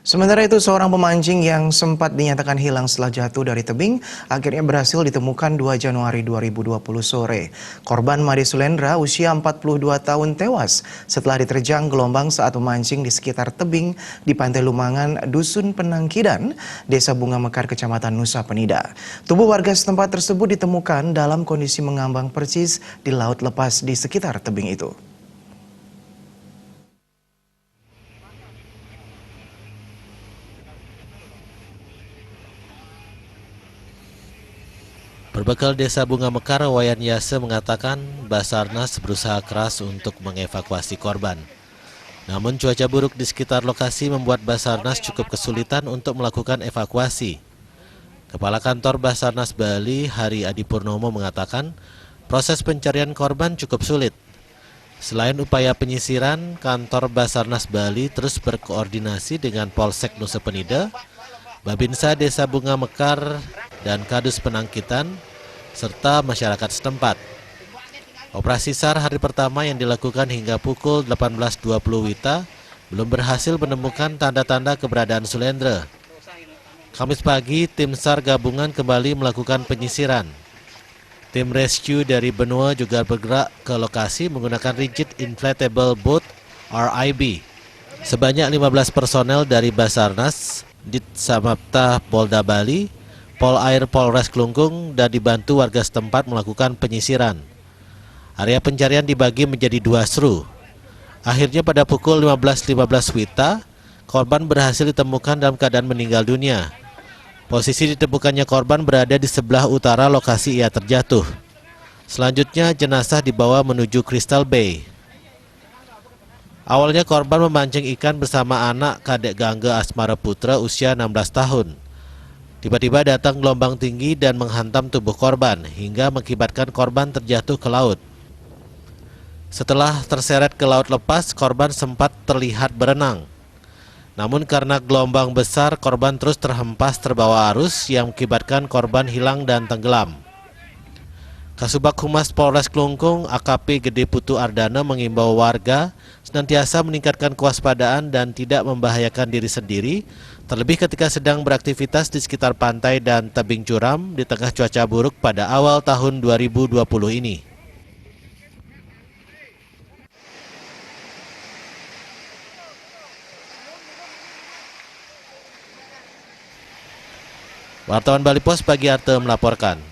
Sementara itu, seorang pemancing yang sempat dinyatakan hilang setelah jatuh dari tebing akhirnya berhasil ditemukan 2 Januari 2020 sore. Korban Made Sulendra, usia 42 tahun tewas setelah diterjang gelombang saat memancing di sekitar tebing di Pantai Lumangan, Dusun Penangkidan, Desa Bunga Mekar, Kecamatan Nusa Penida. Tubuh warga setempat tersebut ditemukan dalam kondisi mengambang persis di laut lepas di sekitar tebing itu. Berbekal Desa Bunga Mekar, Wayan Yase mengatakan Basarnas berusaha keras untuk mengevakuasi korban. Namun cuaca buruk di sekitar lokasi membuat Basarnas cukup kesulitan untuk melakukan evakuasi. Kepala Kantor Basarnas Bali, Hari Adi Purnomo mengatakan proses pencarian korban cukup sulit. Selain upaya penyisiran, Kantor Basarnas Bali terus berkoordinasi dengan Polsek Nusa Penida, Babinsa Desa Bunga Mekar, dan Kadus Penangkitan, serta masyarakat setempat. Operasi SAR hari pertama yang dilakukan hingga pukul 18.20 WITA belum berhasil menemukan tanda-tanda keberadaan Sulendra. Kamis pagi, tim SAR gabungan kembali melakukan penyisiran. Tim rescue dari benua juga bergerak ke lokasi menggunakan rigid inflatable boat RIB. Sebanyak 15 personel dari Basarnas, Ditsamapta Polda Bali, Polair Polres Klungkung, dan dibantu warga setempat melakukan penyisiran. Area pencarian dibagi menjadi 2 seru. Akhirnya pada pukul 15.15 WITA, korban berhasil ditemukan dalam keadaan meninggal dunia. Posisi ditemukannya korban berada di sebelah utara lokasi ia terjatuh. Selanjutnya jenazah dibawa menuju Crystal Bay. Awalnya korban memancing ikan bersama anak Kadek Gangga Asmara Putra usia 16 tahun. Tiba-tiba datang gelombang tinggi dan menghantam tubuh korban hingga mengakibatkan korban terjatuh ke laut. Setelah terseret ke laut lepas, korban sempat terlihat berenang. Namun karena gelombang besar, korban terus terhempas terbawa arus yang mengakibatkan korban hilang dan tenggelam. Kasubag Humas Polres Klungkung, AKP Gede Putu Ardana mengimbau warga senantiasa meningkatkan kewaspadaan dan tidak membahayakan diri sendiri, terlebih ketika sedang beraktivitas di sekitar pantai dan tebing curam di tengah cuaca buruk pada awal tahun 2020 ini. Wartawan Bali Pos Pagi Arte melaporkan.